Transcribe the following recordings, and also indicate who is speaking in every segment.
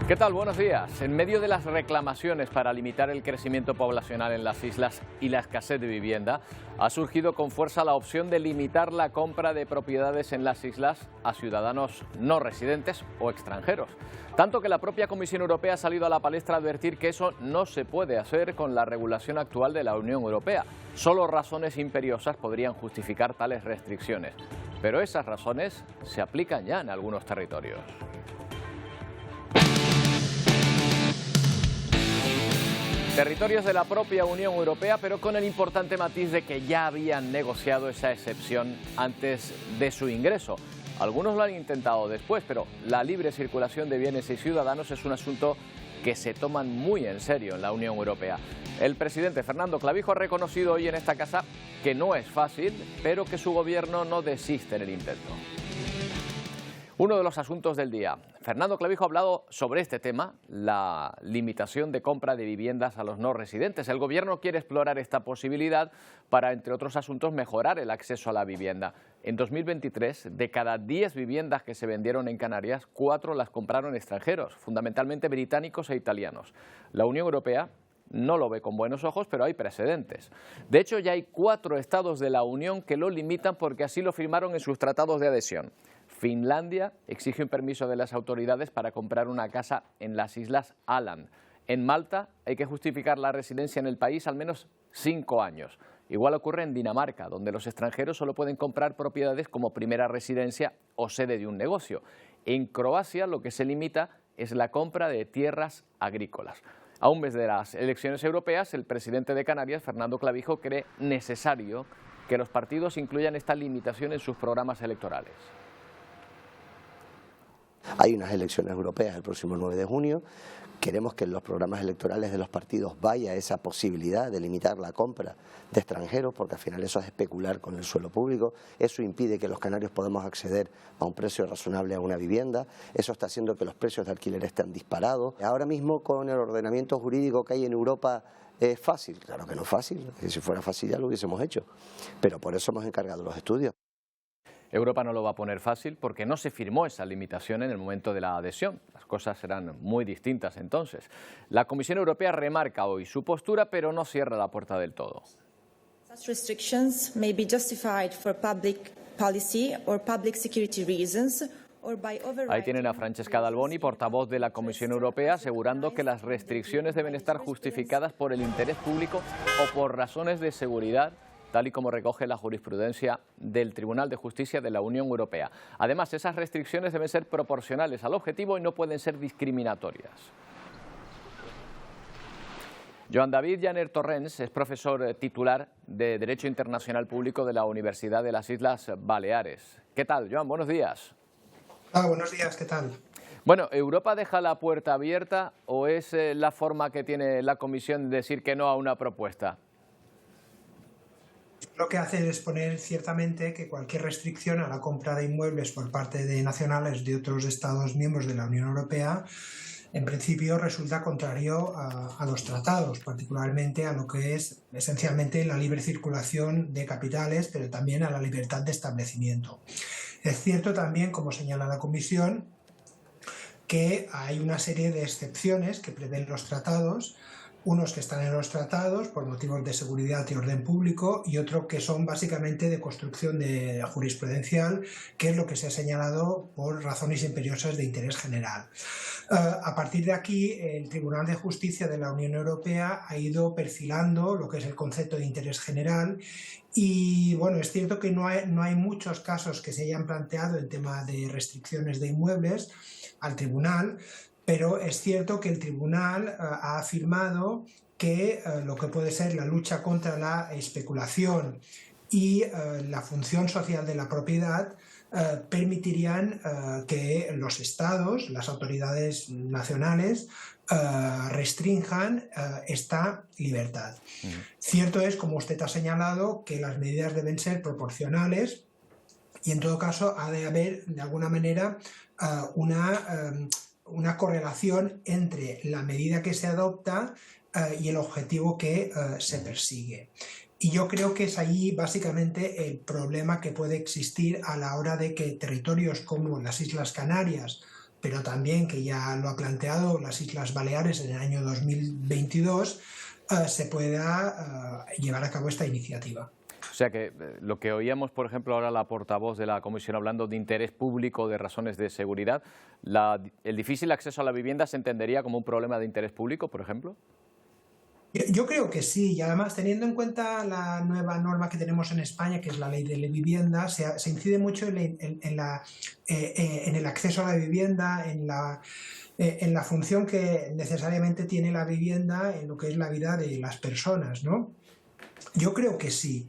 Speaker 1: ¿Qué tal? Buenos días. En medio de las reclamaciones para limitar el crecimiento poblacional en las islas y la escasez de vivienda, ha surgido con fuerza la opción de limitar la compra de propiedades en las islas a ciudadanos no residentes o extranjeros. Tanto que la propia Comisión Europea ha salido a la palestra a advertir que eso no se puede hacer con la regulación actual de la Unión Europea. Solo razones imperiosas podrían justificar tales restricciones. Pero esas razones se aplican ya en algunos territorios. Territorios de la propia Unión Europea, pero con el importante matiz de que ya habían negociado esa excepción antes de su ingreso. Algunos lo han intentado después, pero la libre circulación de bienes y ciudadanos es un asunto que se toman muy en serio en la Unión Europea. El presidente Fernando Clavijo ha reconocido hoy en esta casa que no es fácil, pero que su gobierno no desiste en el intento. Uno de los asuntos del día. Fernando Clavijo ha hablado sobre este tema, la limitación de compra de viviendas a los no residentes. El gobierno quiere explorar esta posibilidad para, entre otros asuntos, mejorar el acceso a la vivienda. En 2023, de cada 10 viviendas que se vendieron en Canarias, 4 las compraron extranjeros, fundamentalmente británicos e italianos. La Unión Europea no lo ve con buenos ojos, pero hay precedentes. De hecho, ya hay 4 estados de la Unión que lo limitan porque así lo firmaron en sus tratados de adhesión. Finlandia exige un permiso de las autoridades para comprar una casa en las Islas Aland. En Malta hay que justificar la residencia en el país al menos 5 años. Igual ocurre en Dinamarca, donde los extranjeros solo pueden comprar propiedades como primera residencia o sede de un negocio. En Croacia lo que se limita es la compra de tierras agrícolas. A un mes de las elecciones europeas, el presidente de Canarias, Fernando Clavijo, cree necesario que los partidos incluyan esta limitación en sus programas electorales.
Speaker 2: Hay unas elecciones europeas el próximo 9 de junio. Queremos que en los programas electorales de los partidos vaya esa posibilidad de limitar la compra de extranjeros, porque al final eso es especular con el suelo público. Eso impide que los canarios podamos acceder a un precio razonable a una vivienda. Eso está haciendo que los precios de alquiler estén disparados. Ahora mismo, con el ordenamiento jurídico que hay en Europa, ¿es fácil? Claro que no es fácil. Si fuera fácil ya lo hubiésemos hecho. Pero por eso hemos encargado los estudios.
Speaker 1: Europa no lo va a poner fácil porque no se firmó esa limitación en el momento de la adhesión. Las cosas serán muy distintas entonces. La Comisión Europea remarca hoy su postura, pero no cierra la puerta del todo.
Speaker 3: Such restrictions may be justified for public policy or public security reasons.
Speaker 1: Ahí tienen a Francesca Dalboni, portavoz de la Comisión Europea, asegurando que las restricciones deben estar justificadas por el interés público o por razones de seguridad, tal y como recoge la jurisprudencia del Tribunal de Justicia de la Unión Europea. Además, esas restricciones deben ser proporcionales al objetivo y no pueden ser discriminatorias. Joan David Janer Torrents es profesor titular de Derecho Internacional Público de la Universidad de las Islas Baleares. ¿Qué tal, Joan? Buenos días.
Speaker 4: Buenos días, ¿qué tal?
Speaker 1: Bueno, ¿Europa deja la puerta abierta o es la forma que tiene la Comisión de decir que no a una propuesta?
Speaker 4: Lo que hace es poner ciertamente que cualquier restricción a la compra de inmuebles por parte de nacionales de otros Estados miembros de la Unión Europea, en principio resulta contrario a los tratados, particularmente a lo que es esencialmente la libre circulación de capitales, pero también a la libertad de establecimiento. Es cierto también, como señala la Comisión, que hay una serie de excepciones que prevén los tratados, unos que están en los tratados por motivos de seguridad y orden público y otros que son básicamente de construcción de jurisprudencial, que es lo que se ha señalado por razones imperiosas de interés general. A partir de aquí, el Tribunal de Justicia de la Unión Europea ha ido perfilando lo que es el concepto de interés general y bueno, es cierto que no hay muchos casos que se hayan planteado en tema de restricciones de inmuebles al Tribunal, pero es cierto que el Tribunal ha afirmado que lo que puede ser la lucha contra la especulación y la función social de la propiedad permitirían que los estados, las autoridades nacionales, restrinjan esta libertad. Cierto es, como usted ha señalado, que las medidas deben ser proporcionales y en todo caso ha de haber de alguna manera una correlación entre la medida que se adopta y el objetivo que se persigue. Y yo creo que es ahí básicamente el problema que puede existir a la hora de que territorios como las Islas Canarias, pero también que ya lo ha planteado las Islas Baleares en el año 2022, se pueda llevar a cabo esta iniciativa.
Speaker 1: O sea que lo que oíamos, por ejemplo, ahora la portavoz de la Comisión hablando de interés público, de razones de seguridad, ¿el difícil acceso a la vivienda se entendería como un problema de interés público, por ejemplo?
Speaker 4: Yo creo que sí, y además teniendo en cuenta la nueva norma que tenemos en España, que es la ley de la vivienda, se incide mucho en el acceso a la vivienda, en la función que necesariamente tiene la vivienda en lo que es la vida de las personas, ¿no? Yo creo que sí.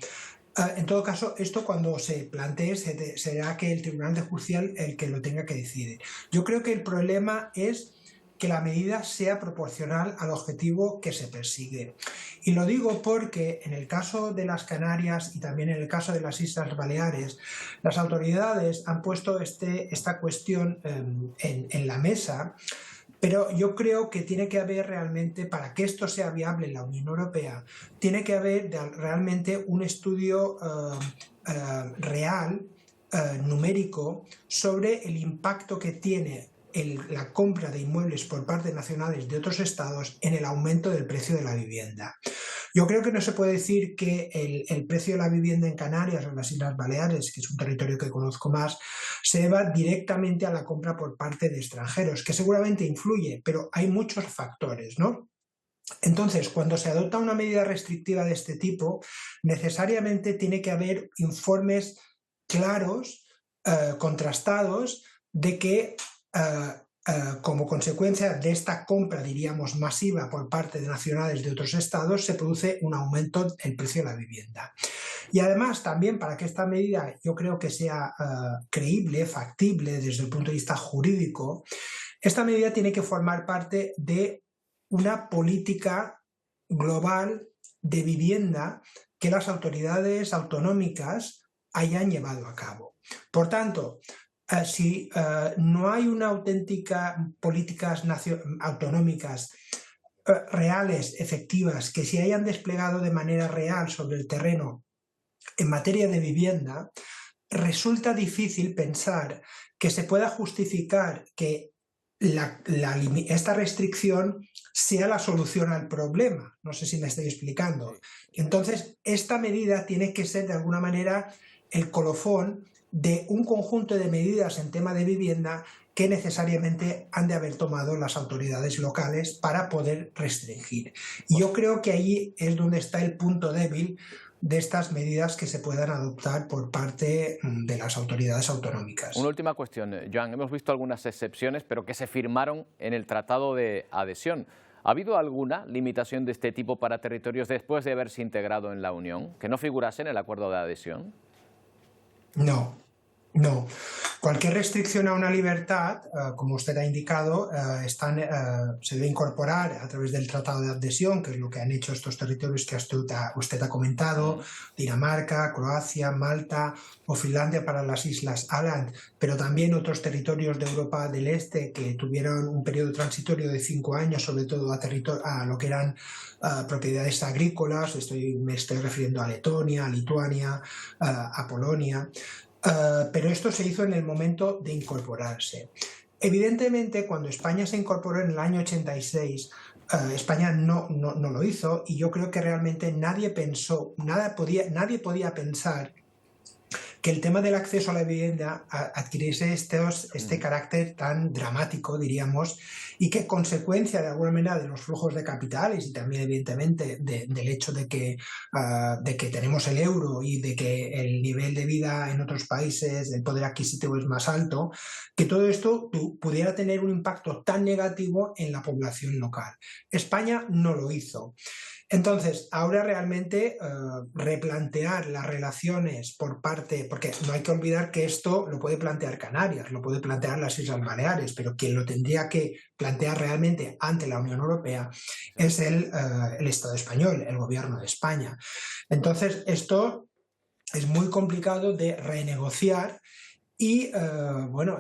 Speaker 4: En todo caso, esto cuando se plantee será que el Tribunal de Justicia el que lo tenga que decidir. Yo creo que el problema es que la medida sea proporcional al objetivo que se persigue. Y lo digo porque en el caso de las Canarias y también en el caso de las Islas Baleares, las autoridades han puesto esta cuestión en la mesa, pero yo creo que tiene que haber realmente, para que esto sea viable en la Unión Europea, tiene que haber realmente un estudio real, numérico, sobre el impacto que tiene la compra de inmuebles por parte de nacionales de otros estados en el aumento del precio de la vivienda. Yo creo que no se puede decir que el precio de la vivienda en Canarias o en las Islas Baleares, que es un territorio que conozco más, se deba directamente a la compra por parte de extranjeros, que seguramente influye, pero hay muchos factores, ¿no? Entonces, cuando se adopta una medida restrictiva de este tipo, necesariamente tiene que haber informes claros, contrastados, de que como consecuencia de esta compra, diríamos, masiva por parte de nacionales de otros estados, se produce un aumento del precio de la vivienda. Y además, también para que esta medida yo creo que sea creíble, factible desde el punto de vista jurídico, esta medida tiene que formar parte de una política global de vivienda que las autoridades autonómicas hayan llevado a cabo. Por tanto, si no hay una auténtica políticas autonómicas reales, efectivas, que se hayan desplegado de manera real sobre el terreno en materia de vivienda, resulta difícil pensar que se pueda justificar que esta restricción sea la solución al problema. No sé si me estoy explicando. Entonces, esta medida tiene que ser de alguna manera el colofón de un conjunto de medidas en tema de vivienda que necesariamente han de haber tomado las autoridades locales para poder restringir. Y yo creo que ahí es donde está el punto débil de estas medidas que se puedan adoptar por parte de las autoridades autonómicas.
Speaker 1: Una última cuestión, Joan. Hemos visto algunas excepciones, pero que se firmaron en el Tratado de Adhesión. ¿Ha habido alguna limitación de este tipo para territorios después de haberse integrado en la Unión, que no figurase en el acuerdo de adhesión?
Speaker 4: No. Cualquier restricción a una libertad, como usted ha indicado, se debe incorporar a través del Tratado de Adhesión, que es lo que han hecho estos territorios que usted ha comentado, Dinamarca, Croacia, Malta o Finlandia para las Islas Åland, pero también otros territorios de Europa del Este que tuvieron un periodo transitorio de 5 años, sobre todo a lo que eran propiedades agrícolas. Me estoy refiriendo a Letonia, a Lituania, a Polonia. Pero esto se hizo en el momento de incorporarse. Evidentemente, cuando España se incorporó en el año 86, España no lo hizo, y yo creo que realmente nadie podía pensar que el tema del acceso a la vivienda adquiriese este carácter tan dramático, diríamos, y que consecuencia de alguna manera de los flujos de capitales y también evidentemente del hecho de que tenemos el euro y de que el nivel de vida en otros países, el poder adquisitivo es más alto, que todo esto pudiera tener un impacto tan negativo en la población local. España no lo hizo. Entonces, ahora realmente replantear las relaciones porque no hay que olvidar que esto lo puede plantear Canarias, lo puede plantear las Islas Baleares, pero quien lo tendría que plantear realmente ante la Unión Europea es el Estado español, el Gobierno de España. Entonces, esto es muy complicado de renegociar. Y,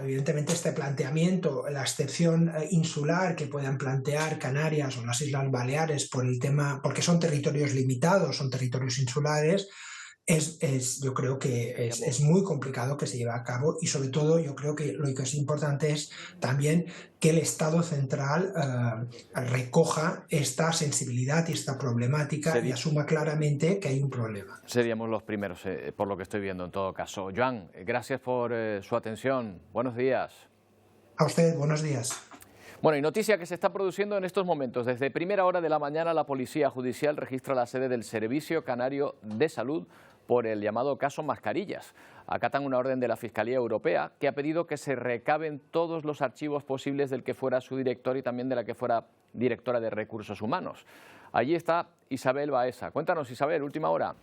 Speaker 4: evidentemente este planteamiento, la excepción insular que puedan plantear Canarias o las Islas Baleares por el tema, porque son territorios limitados, son territorios insulares, yo creo que es muy complicado que se lleve a cabo, y sobre todo yo creo que lo que es importante es también que el Estado central recoja esta sensibilidad y esta problemática y asuma claramente que hay un problema.
Speaker 1: Seríamos los primeros, por lo que estoy viendo en todo caso. Joan, gracias por su atención. Buenos días.
Speaker 4: A usted, buenos días.
Speaker 1: Bueno, y noticia que se está produciendo en estos momentos. Desde primera hora de la mañana, la Policía Judicial registra la sede del Servicio Canario de Salud por el llamado caso Mascarillas. Acatan una orden de la Fiscalía Europea que ha pedido que se recaben todos los archivos posibles del que fuera su director y también de la que fuera directora de Recursos Humanos. Allí está Isabel Baeza. Cuéntanos, Isabel, última hora.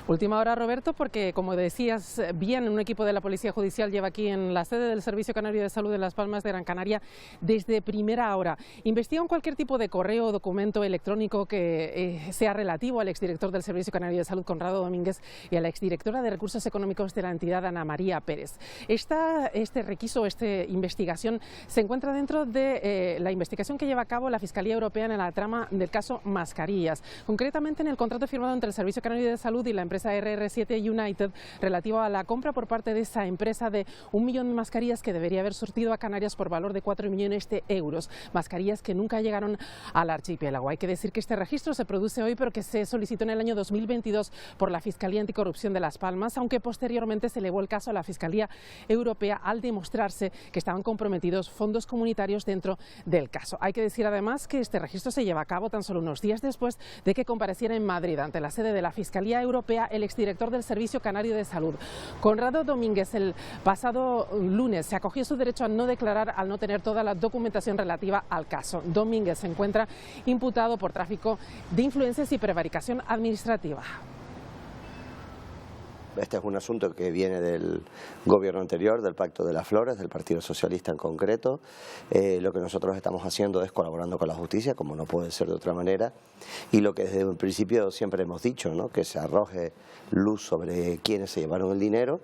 Speaker 5: Última hora, Roberto, porque como decías bien, un equipo de la Policía Judicial lleva aquí en la sede del Servicio Canario de Salud de Las Palmas de Gran Canaria desde primera hora. Investigan cualquier tipo de correo o documento electrónico que sea relativo al exdirector del Servicio Canario de Salud, Conrado Domínguez, y a la exdirectora de Recursos Económicos de la entidad, Ana María Pérez. Este requiso, esta investigación, se encuentra dentro de la investigación que lleva a cabo la Fiscalía Europea en la trama del caso Mascarillas, concretamente en el contrato firmado entre el Servicio Canario de Salud y la empresa RR7 United relativo a la compra por parte de esa empresa de 1 millón de mascarillas que debería haber surtido a Canarias por valor de 4 millones de euros. Mascarillas que nunca llegaron al archipiélago. Hay que decir que este registro se produce hoy pero que se solicitó en el año 2022 por la Fiscalía Anticorrupción de Las Palmas, aunque posteriormente se elevó el caso a la Fiscalía Europea al demostrarse que estaban comprometidos fondos comunitarios dentro del caso. Hay que decir además que este registro se lleva a cabo tan solo unos días después de que compareciera en Madrid ante la sede de la Fiscalía Europea el exdirector del Servicio Canario de Salud. Conrado Domínguez, el pasado lunes se acogió su derecho a no declarar al no tener toda la documentación relativa al caso. Domínguez se encuentra imputado por tráfico de influencias y prevaricación administrativa.
Speaker 2: Este es un asunto que viene del gobierno anterior, del Pacto de las Flores, del Partido Socialista en concreto. Lo que nosotros estamos haciendo es colaborando con la justicia, como no puede ser de otra manera, y lo que desde un principio siempre hemos dicho, ¿no?, que se arroje luz sobre quiénes se llevaron el dinero.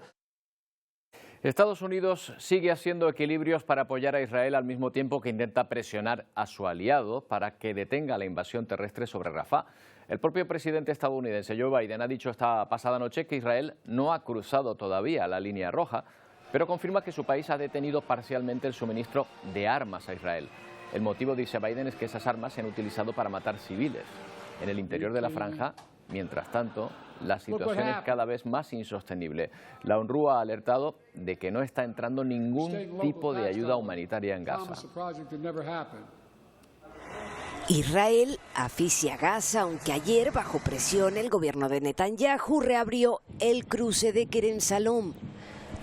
Speaker 1: Estados Unidos sigue haciendo equilibrios para apoyar a Israel al mismo tiempo que intenta presionar a su aliado para que detenga la invasión terrestre sobre Rafah. El propio presidente estadounidense Joe Biden ha dicho esta pasada noche que Israel no ha cruzado todavía la línea roja, pero confirma que su país ha detenido parcialmente el suministro de armas a Israel. El motivo, dice Biden, es que esas armas se han utilizado para matar civiles. En el interior de la franja, mientras tanto, la situación es cada vez más insostenible. La UNRWA ha alertado de que no está entrando ningún tipo de ayuda humanitaria en Gaza.
Speaker 6: Israel asfixia Gaza, aunque ayer, bajo presión, el gobierno de Netanyahu reabrió el cruce de Kerem Shalom.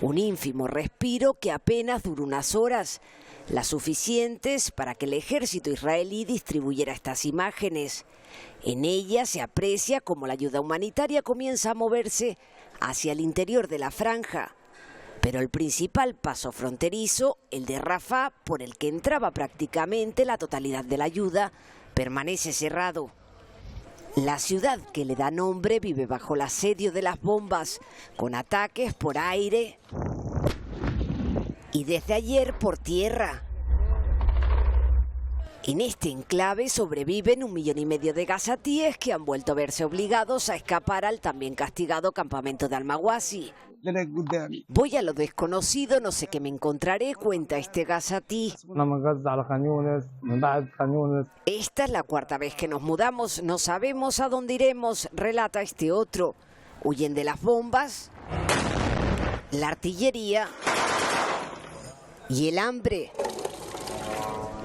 Speaker 6: Un ínfimo respiro que apenas duró unas horas, las suficientes para que el ejército israelí distribuyera estas imágenes. En ellas se aprecia cómo la ayuda humanitaria comienza a moverse hacia el interior de la franja. Pero el principal paso fronterizo, el de Rafah, por el que entraba prácticamente la totalidad de la ayuda, permanece cerrado. La ciudad que le da nombre vive bajo el asedio de las bombas, con ataques por aire y desde ayer por tierra. En este enclave sobreviven 1,5 millones de gazatíes que han vuelto a verse obligados a escapar al también castigado campamento de Al-Mawasi. Voy a lo desconocido, no sé qué me encontraré, cuenta este gazatí. Esta es la 4ª vez que nos mudamos, no sabemos a dónde iremos, relata este otro. Huyen de las bombas, la artillería y el hambre.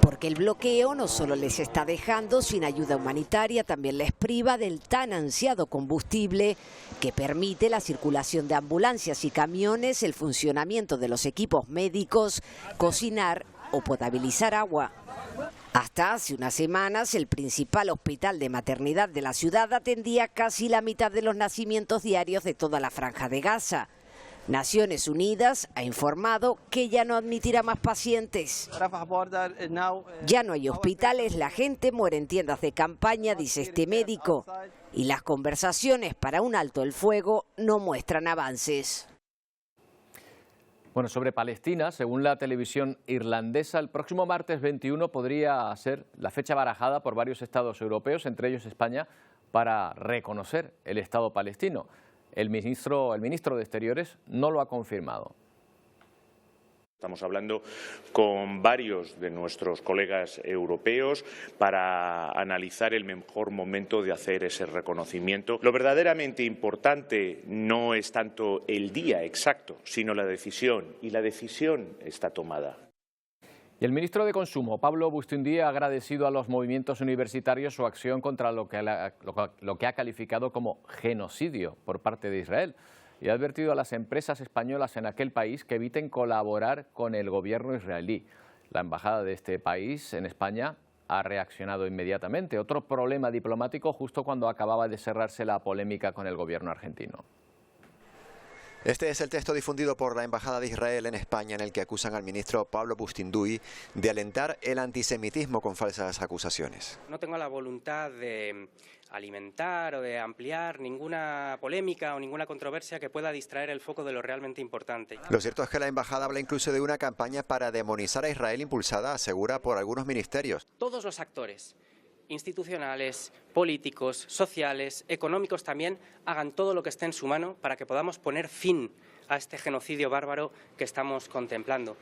Speaker 6: Porque el bloqueo no solo les está dejando sin ayuda humanitaria, también les priva del tan ansiado combustible que permite la circulación de ambulancias y camiones, el funcionamiento de los equipos médicos, cocinar o potabilizar agua. Hasta hace unas semanas, el principal hospital de maternidad de la ciudad atendía casi la mitad de los nacimientos diarios de toda la franja de Gaza. Naciones Unidas ha informado que ya no admitirá más pacientes. Ya no hay hospitales, la gente muere en tiendas de campaña, dice este médico. Y las conversaciones para un alto el fuego no muestran avances.
Speaker 1: Bueno, sobre Palestina, según la televisión irlandesa, el próximo martes 21 podría ser la fecha barajada por varios estados europeos, entre ellos España, para reconocer el Estado palestino. El ministro de Exteriores no lo ha confirmado.
Speaker 7: Estamos hablando con varios de nuestros colegas europeos para analizar el mejor momento de hacer ese reconocimiento. Lo verdaderamente importante no es tanto el día exacto, sino la decisión, y la decisión está tomada.
Speaker 1: Y el ministro de Consumo, Pablo Bustinduy, ha agradecido a los movimientos universitarios su acción contra lo que ha calificado como genocidio por parte de Israel, y ha advertido a las empresas españolas en aquel país que eviten colaborar con el gobierno israelí. La embajada de este país en España ha reaccionado inmediatamente. Otro problema diplomático justo cuando acababa de cerrarse la polémica con el gobierno argentino.
Speaker 8: Este es el texto difundido por la Embajada de Israel en España, en el que acusan al ministro Pablo Bustinduy de alentar el antisemitismo con falsas acusaciones.
Speaker 9: No tengo la voluntad de alimentar o de ampliar ninguna polémica o ninguna controversia que pueda distraer el foco de lo realmente importante.
Speaker 8: Lo cierto es que la Embajada habla incluso de una campaña para demonizar a Israel impulsada, asegura, por algunos ministerios.
Speaker 9: Todos los actores institucionales, políticos, sociales, económicos también, hagan todo lo que esté en su mano para que podamos poner fin a este genocidio bárbaro que estamos contemplando.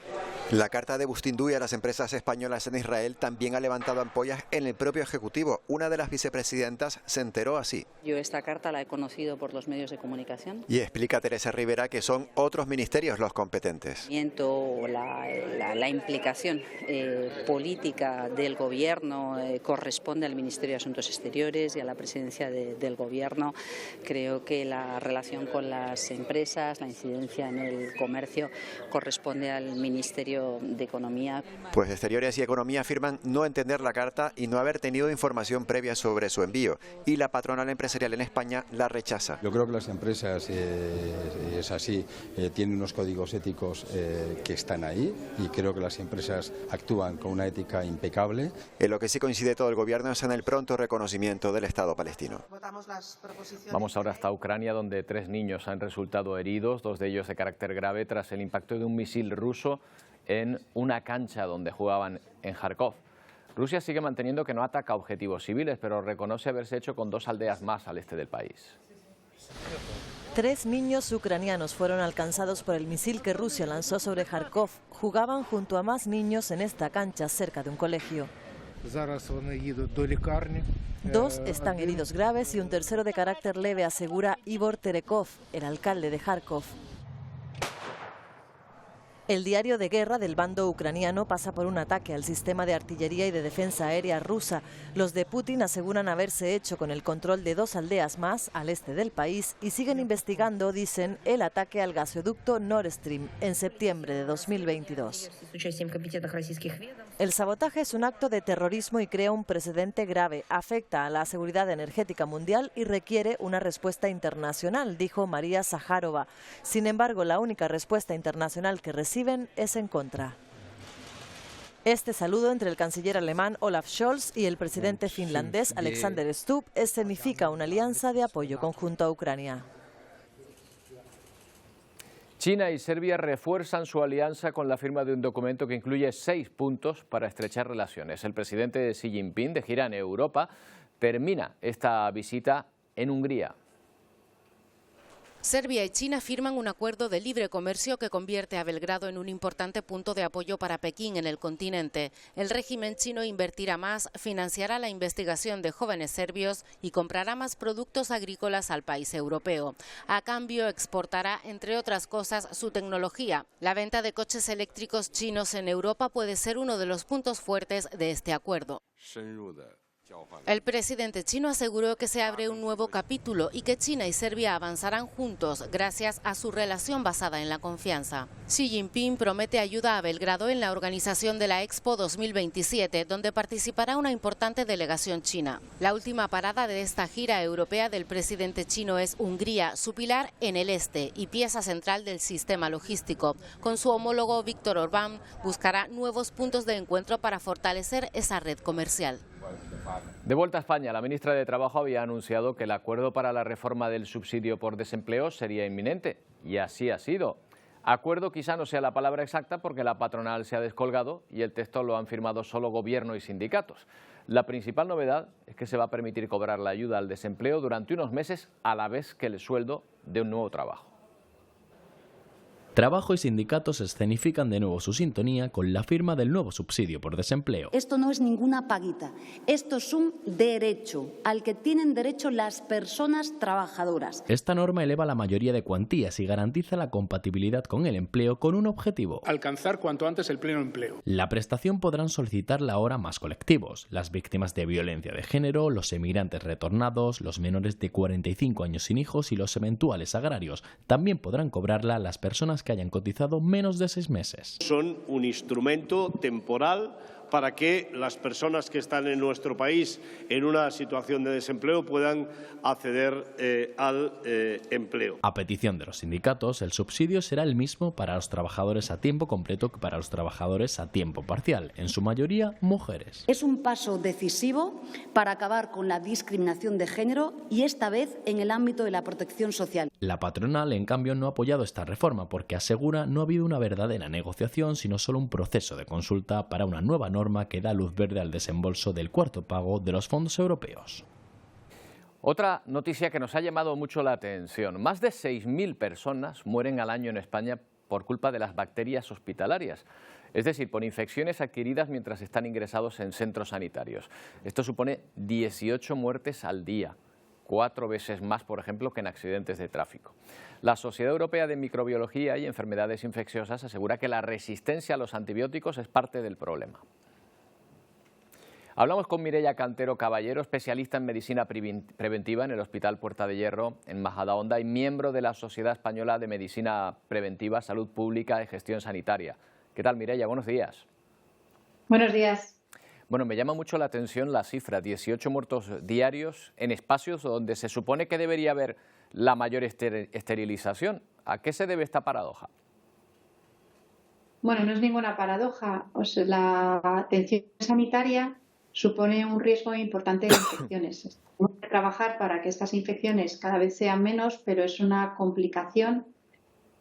Speaker 8: La carta de Bustinduy a las empresas españolas en Israel también ha levantado ampollas en el propio Ejecutivo. Una de las vicepresidentas se enteró así.
Speaker 10: Yo esta carta la he conocido por los medios de comunicación.
Speaker 8: Y explica Teresa Rivera que son otros ministerios los competentes.
Speaker 10: La implicación política del Gobierno corresponde al Ministerio de Asuntos Exteriores y a la presidencia del Gobierno. Creo que la relación con las empresas, la incidencia en el comercio corresponde al Ministerio de Economía.
Speaker 8: Pues Exteriores y Economía afirman no entender la carta y no haber tenido información previa sobre su envío, y la patronal empresarial en España la rechaza.
Speaker 11: Yo creo que las empresas, es así, tienen unos códigos éticos que están ahí, y creo que las empresas actúan con una ética impecable.
Speaker 8: En lo que sí coincide todo el Gobierno es en el pronto reconocimiento del Estado palestino.
Speaker 1: Vamos ahora hasta Ucrania, donde 3 niños han resultado heridos, 2 de ellos de carácter grave, tras el impacto de un misil ruso en una cancha donde jugaban en Kharkov. Rusia sigue manteniendo que no ataca objetivos civiles, pero reconoce haberse hecho con 2 aldeas más al este del país.
Speaker 12: 3 niños ucranianos fueron alcanzados por el misil que Rusia lanzó sobre Kharkov. Jugaban junto a más niños en esta cancha cerca de un colegio. 2 están heridos graves y un tercero de carácter leve, asegura Igor Terekov, el alcalde de Kharkov. El diario de guerra del bando ucraniano pasa por un ataque al sistema de artillería y de defensa aérea rusa. Los de Putin aseguran haberse hecho con el control de 2 aldeas más al este del país y siguen investigando, dicen, el ataque al gasoducto Nord Stream en septiembre de 2022. El sabotaje es un acto de terrorismo y crea un precedente grave, afecta a la seguridad energética mundial y requiere una respuesta internacional, dijo María Zaharova. Sin embargo, la única respuesta internacional que reciben es en contra. Este saludo entre el canciller alemán Olaf Scholz y el presidente finlandés Alexander Stubb escenifica una alianza de apoyo conjunto a Ucrania.
Speaker 1: China y Serbia refuerzan su alianza con la firma de un documento que incluye 6 puntos para estrechar relaciones. El presidente Xi Jinping, de gira en Europa, termina esta visita en Hungría.
Speaker 13: Serbia y China firman un acuerdo de libre comercio que convierte a Belgrado en un importante punto de apoyo para Pekín en el continente. El régimen chino invertirá más, financiará la investigación de jóvenes serbios y comprará más productos agrícolas al país europeo. A cambio, exportará, entre otras cosas, su tecnología. La venta de coches eléctricos chinos en Europa puede ser uno de los puntos fuertes de este acuerdo. El presidente chino aseguró que se abre un nuevo capítulo y que China y Serbia avanzarán juntos gracias a su relación basada en la confianza. Xi Jinping promete ayuda a Belgrado en la organización de la Expo 2027, donde participará una importante delegación china. La última parada de esta gira europea del presidente chino es Hungría, su pilar en el este y pieza central del sistema logístico. Con su homólogo Víctor Orbán buscará nuevos puntos de encuentro para fortalecer esa red comercial.
Speaker 1: De vuelta a España, la ministra de Trabajo había anunciado que el acuerdo para la reforma del subsidio por desempleo sería inminente, y así ha sido. Acuerdo quizá no sea la palabra exacta porque la patronal se ha descolgado y el texto lo han firmado solo gobierno y sindicatos. La principal novedad es que se va a permitir cobrar la ayuda al desempleo durante unos meses a la vez que el sueldo de un nuevo trabajo.
Speaker 14: Trabajo y sindicatos escenifican de nuevo su sintonía con la firma del nuevo subsidio por desempleo.
Speaker 15: Esto no es ninguna paguita, esto es un derecho al que tienen derecho las personas trabajadoras.
Speaker 14: Esta norma eleva la mayoría de cuantías y garantiza la compatibilidad con el empleo con un objetivo:
Speaker 16: alcanzar cuanto antes el pleno empleo.
Speaker 14: La prestación podrán solicitarla ahora más colectivos: las víctimas de violencia de género, los emigrantes retornados, los menores de 45 años sin hijos y los eventuales agrarios. También podrán cobrarla las personas que hayan cotizado menos de 6 meses.
Speaker 17: Son un instrumento temporal para que las personas que están en nuestro país en una situación de desempleo puedan acceder al empleo.
Speaker 14: A petición de los sindicatos, el subsidio será el mismo para los trabajadores a tiempo completo que para los trabajadores a tiempo parcial, en su mayoría mujeres.
Speaker 15: Es un paso decisivo para acabar con la discriminación de género y esta vez en el ámbito de la protección social.
Speaker 14: La patronal, en cambio, no ha apoyado esta reforma porque asegura no ha habido una verdadera negociación, sino solo un proceso de consulta para una nueva norma que da luz verde al desembolso del cuarto pago de los fondos europeos.
Speaker 1: Otra noticia que nos ha llamado mucho la atención: más de 6.000 personas mueren al año en España por culpa de las bacterias hospitalarias, es decir, por infecciones adquiridas mientras están ingresados en centros sanitarios. Esto supone 18 muertes al día, 4 veces más, por ejemplo, que en accidentes de tráfico. La Sociedad Europea de Microbiología y Enfermedades Infecciosas asegura que la resistencia a los antibióticos es parte del problema. Hablamos con Mireia Cantero Caballero, especialista en medicina preventiva en el Hospital Puerta de Hierro en Majadahonda y miembro de la Sociedad Española de Medicina Preventiva, Salud Pública y Gestión Sanitaria. ¿Qué tal, Mireia? Buenos días.
Speaker 18: Buenos días.
Speaker 1: Bueno, me llama mucho la atención la cifra, 18 muertos diarios en espacios donde se supone que debería haber la mayor esterilización. ¿A qué se debe esta paradoja?
Speaker 18: Bueno, no es ninguna paradoja. La atención sanitaria supone un riesgo importante de infecciones. Tenemos que trabajar para que estas infecciones cada vez sean menos, pero es una complicación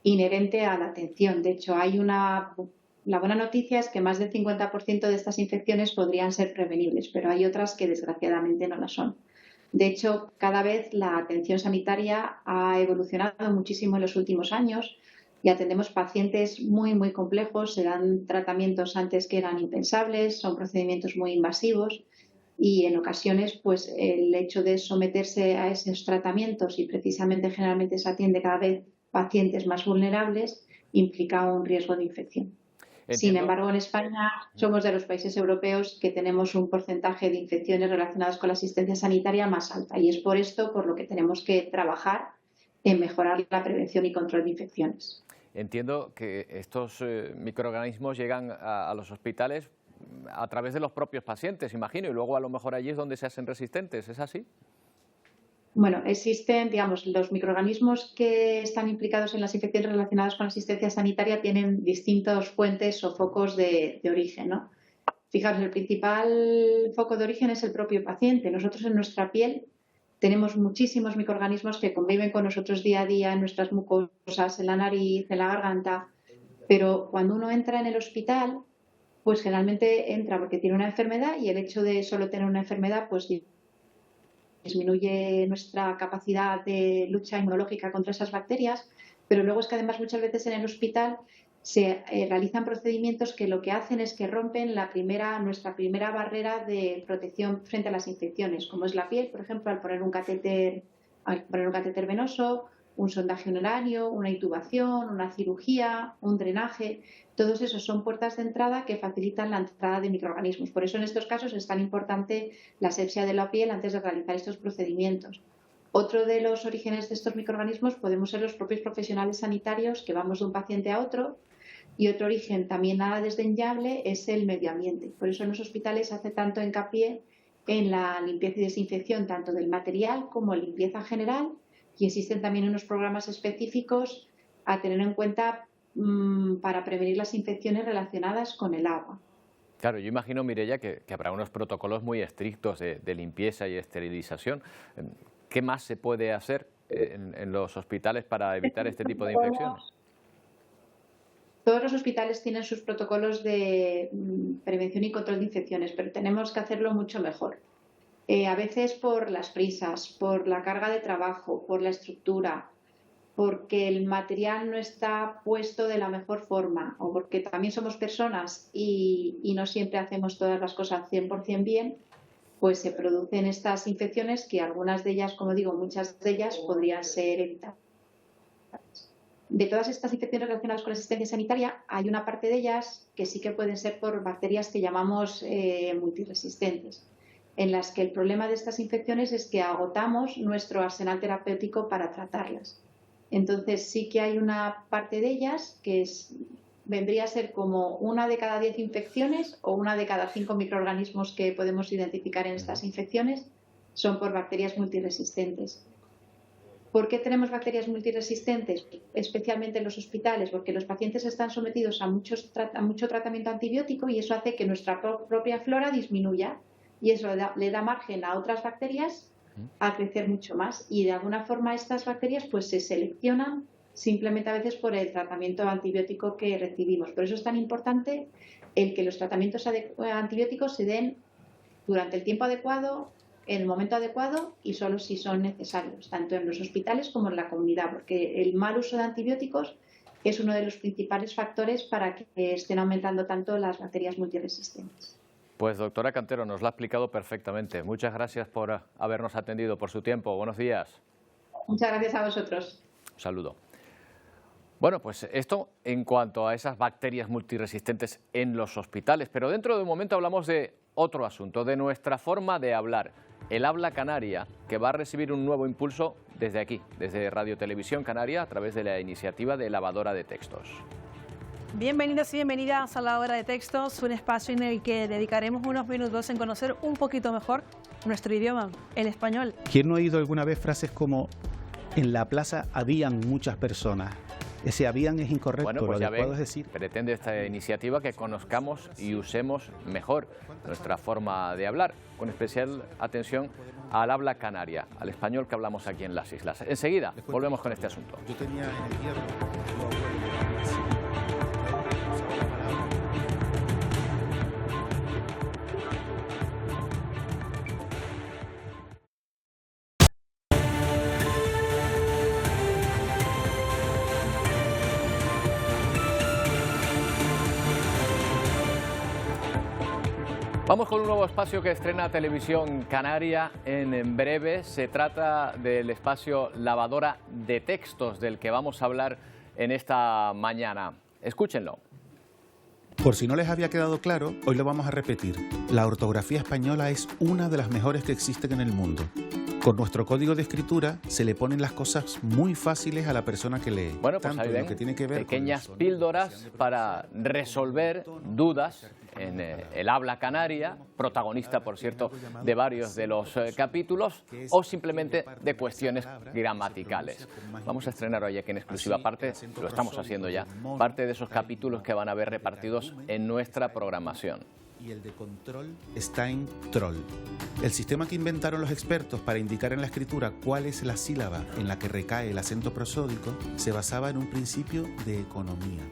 Speaker 18: inherente a la atención. De hecho, la buena noticia es que más del 50% de estas infecciones podrían ser prevenibles, pero hay otras que desgraciadamente no lo son. De hecho, cada vez la atención sanitaria ha evolucionado muchísimo en los últimos años y atendemos pacientes muy, muy complejos, se dan tratamientos antes que eran impensables, son procedimientos muy invasivos y en ocasiones pues el hecho de someterse a esos tratamientos, y precisamente generalmente se atiende cada vez pacientes más vulnerables, implica un riesgo de infección. Entiendo. Sin embargo, en España somos de los países europeos que tenemos un porcentaje de infecciones relacionadas con la asistencia sanitaria más alta y es por esto por lo que tenemos que trabajar en mejorar la prevención y control de infecciones.
Speaker 1: Entiendo que estos microorganismos llegan a los hospitales a través de los propios pacientes, imagino, y luego a lo mejor allí es donde se hacen resistentes, ¿es así?
Speaker 18: Bueno, existen, digamos, los microorganismos que están implicados en las infecciones relacionadas con la asistencia sanitaria tienen distintas fuentes o focos de origen, ¿no? Fijaros, el principal foco de origen es el propio paciente. Nosotros en nuestra piel tenemos muchísimos microorganismos que conviven con nosotros día a día en nuestras mucosas, en la nariz, en la garganta, pero cuando uno entra en el hospital, pues generalmente entra porque tiene una enfermedad y el hecho de solo tener una enfermedad pues disminuye nuestra capacidad de lucha inmunológica contra esas bacterias, pero luego es que además muchas veces en el hospital se realizan procedimientos que lo que hacen es que rompen nuestra primera barrera de protección frente a las infecciones, como es la piel, por ejemplo, al poner un catéter venoso, un sondaje honorario, una intubación, una cirugía, un drenaje. Todos esos son puertas de entrada que facilitan la entrada de microorganismos. Por eso en estos casos es tan importante la asepsia de la piel antes de realizar estos procedimientos. Otro de los orígenes de estos microorganismos podemos ser los propios profesionales sanitarios que vamos de un paciente a otro. Y otro origen también nada desdeñable es el medio ambiente. Por eso en los hospitales se hace tanto hincapié en la limpieza y desinfección tanto del material como limpieza general, y existen también unos programas específicos a tener en cuenta para prevenir las infecciones relacionadas con el agua.
Speaker 1: Claro, yo imagino, Mireia, que habrá unos protocolos muy estrictos de limpieza y esterilización. ¿Qué más se puede hacer en los hospitales para evitar este tipo de infecciones?
Speaker 18: Todos los hospitales tienen sus protocolos de prevención y control de infecciones, pero tenemos que hacerlo mucho mejor. A veces por las prisas, por la carga de trabajo, por la estructura, porque el material no está puesto de la mejor forma o porque también somos personas y no siempre hacemos todas las cosas 100% bien, pues se producen estas infecciones que algunas de ellas, como digo, muchas de ellas podrían ser evitadas. De todas estas infecciones relacionadas con la asistencia sanitaria, hay una parte de ellas que sí que pueden ser por bacterias que llamamos multiresistentes, en las que el problema de estas infecciones es que agotamos nuestro arsenal terapéutico para tratarlas. Entonces sí que hay una parte de ellas que vendría a ser como 1 de cada 10 infecciones o 1 de cada 5 microorganismos que podemos identificar en estas infecciones son por bacterias multiresistentes. ¿Por qué tenemos bacterias multiresistentes? Especialmente en los hospitales, porque los pacientes están sometidos a mucho tratamiento antibiótico y eso hace que nuestra propia flora disminuya y eso le da margen a otras bacterias a crecer mucho más y de alguna forma estas bacterias pues se seleccionan simplemente a veces por el tratamiento antibiótico que recibimos. Por eso es tan importante el que los tratamientos antibióticos se den durante el tiempo adecuado, en el momento adecuado y solo si son necesarios, tanto en los hospitales como en la comunidad, porque el mal uso de antibióticos es uno de los principales factores para que estén aumentando tanto las bacterias multiresistentes.
Speaker 1: Pues doctora Cantero, nos lo ha explicado perfectamente. Muchas gracias por habernos atendido, por su tiempo. Buenos días.
Speaker 18: Muchas gracias a vosotros.
Speaker 1: Un saludo. Bueno, pues esto en cuanto a esas bacterias multiresistentes en los hospitales, pero dentro de un momento hablamos de otro asunto, de nuestra forma de hablar, el habla canaria, que va a recibir un nuevo impulso desde aquí, desde Radio Televisión Canaria, a través de la iniciativa de Lavadora de Textos.
Speaker 19: Bienvenidos y bienvenidas a La Hora de Textos, un espacio en el que dedicaremos unos minutos en conocer un poquito mejor nuestro idioma, el español.
Speaker 20: ¿Quién no ha oído alguna vez frases como en la plaza habían muchas personas? Ese habían es incorrecto,
Speaker 1: bueno, pues
Speaker 20: lo adecuado es decir.
Speaker 1: Pretende esta iniciativa que conozcamos y usemos mejor nuestra forma de hablar, con especial atención al habla canaria, al español que hablamos aquí en las islas. Enseguida volvemos con este asunto.
Speaker 20: Yo tenía en el hierro.
Speaker 1: Vamos con un nuevo espacio que estrena Televisión Canaria en breve. Se trata del espacio Lavadora de Textos, del que vamos a hablar en esta mañana. Escúchenlo.
Speaker 20: Por si no les había quedado claro, hoy lo vamos a repetir. La ortografía española es una de las mejores que existen en el mundo. Con nuestro código de escritura se le ponen las cosas muy fáciles a la persona que lee.
Speaker 1: Bueno, pues
Speaker 20: tanto
Speaker 1: ahí
Speaker 20: en
Speaker 1: ven,
Speaker 20: lo que tiene que ver
Speaker 1: pequeñas
Speaker 20: con
Speaker 1: píldoras para resolver dudas en el habla canaria, protagonista, por cierto, de varios de los capítulos, o simplemente de cuestiones gramaticales. Vamos a estrenar hoy aquí en exclusiva parte, lo estamos haciendo ya, parte de esos capítulos que van a ver repartidos en nuestra programación.
Speaker 20: Y el de control está en troll. El sistema que inventaron los expertos para indicar en la escritura cuál es la sílaba en la que recae el acento prosódico se basaba en un principio de economía.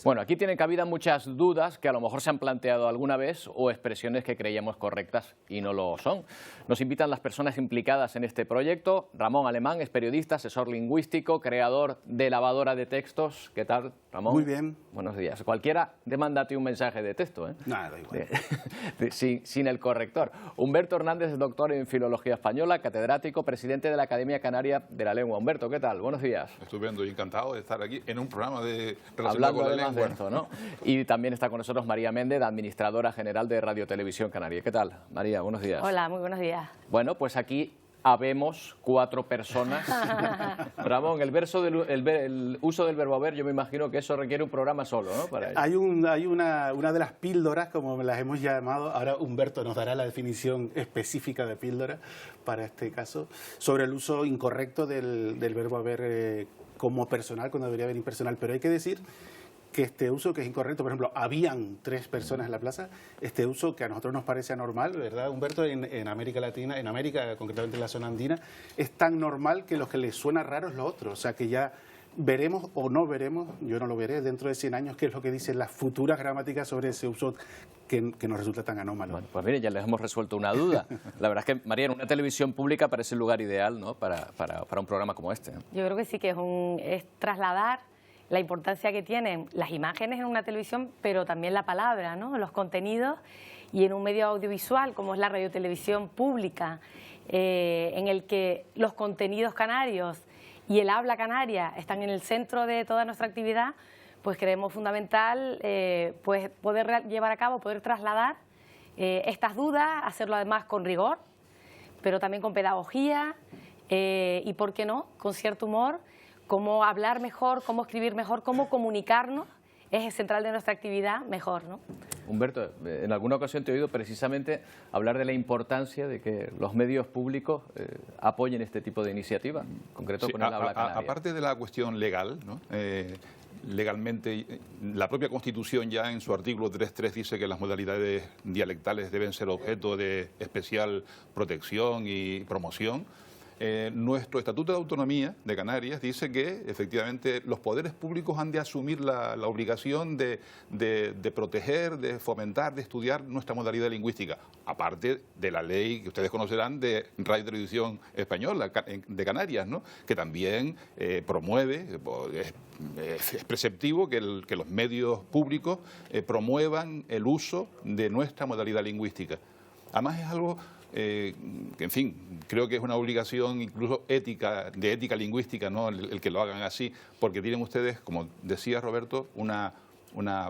Speaker 1: Bueno, aquí tienen cabida muchas dudas que a lo mejor se han planteado alguna vez o expresiones que creíamos correctas y no lo son. Nos invitan las personas implicadas en este proyecto. Ramón Alemán es periodista, asesor lingüístico, creador de Lavadora de Textos. ¿Qué tal, Ramón?
Speaker 21: Muy bien.
Speaker 1: Buenos días. Cualquiera, mándate un mensaje de texto, ¿eh?
Speaker 21: Nada, igual.
Speaker 1: Sin el corrector. Humberto Hernández, doctor en Filología Española, catedrático, presidente de la Academia Canaria de la Lengua. Humberto, ¿qué tal? Buenos días.
Speaker 22: Estupendo y encantado de estar aquí en un programa relacionado
Speaker 1: hablando
Speaker 22: con la
Speaker 1: lengua. De esto, ¿no? Y también está con nosotros María Méndez, administradora general de Radio Televisión Canaria. ¿Qué tal, María? Buenos días.
Speaker 23: Hola, muy buenos días.
Speaker 1: Bueno, pues aquí habemos 4 personas. Ramón, el uso del verbo haber, yo me imagino que eso requiere un programa solo, ¿no? Para
Speaker 21: hay una de las píldoras, como las hemos llamado, ahora Humberto nos dará la definición específica de píldora para este caso, sobre el uso incorrecto del verbo haber como personal, cuando debería haber impersonal. Pero hay que decir que este uso que es incorrecto, por ejemplo, habían 3 personas en la plaza, este uso que a nosotros nos parece anormal, ¿verdad, Humberto? En América Latina, en América, concretamente en la zona andina, es tan normal que lo que les suena raro es lo otro. O sea, que ya veremos o no veremos, yo no lo veré, dentro de 100 años, qué es lo que dicen las futuras gramáticas sobre ese uso que nos resulta tan anómalo.
Speaker 1: Bueno, pues mire, ya les hemos resuelto una duda. La verdad es que, María, en una televisión pública parece el lugar ideal, ¿no?, para un programa como este.
Speaker 3: Yo creo que sí, que es trasladar la importancia que tienen las imágenes en una televisión, pero también la palabra, ¿no?, los contenidos, y en un medio audiovisual como es la radiotelevisión pública, en el que los contenidos canarios y el habla canaria están en el centro de toda nuestra actividad, pues creemos fundamental pues poder llevar a cabo, poder trasladar estas dudas, hacerlo además con rigor, pero también con pedagogía y, ¿por qué no?, con cierto humor, cómo hablar mejor, cómo escribir mejor, cómo comunicarnos, es central de nuestra actividad mejor, ¿no?
Speaker 1: Humberto, en alguna ocasión te he oído precisamente hablar de la importancia de que los medios públicos apoyen este tipo de iniciativas, en concreto
Speaker 22: Sí,
Speaker 1: con el habla canaria.
Speaker 22: aparte de la cuestión legal, ¿no? Legalmente, la propia Constitución ya en su artículo 3.3 dice que las modalidades dialectales deben ser objeto de especial protección y promoción. Nuestro Estatuto de Autonomía de Canarias dice que efectivamente los poderes públicos han de asumir la obligación de proteger, de fomentar, de estudiar nuestra modalidad lingüística, aparte de la ley que ustedes conocerán de Radio y Televisión Española de Canarias, ¿no?, que también promueve, es preceptivo que los medios públicos promuevan el uso de nuestra modalidad lingüística. Además es algo que, en fin, creo que es una obligación incluso ética, de ética lingüística, ¿no?, el que lo hagan así, porque tienen ustedes, como decía Roberto, una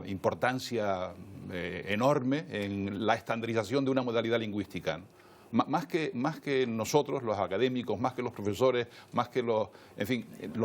Speaker 22: importancia enorme en la estandarización de una modalidad lingüística, ¿no? Más que nosotros, los académicos, más que los profesores, más que los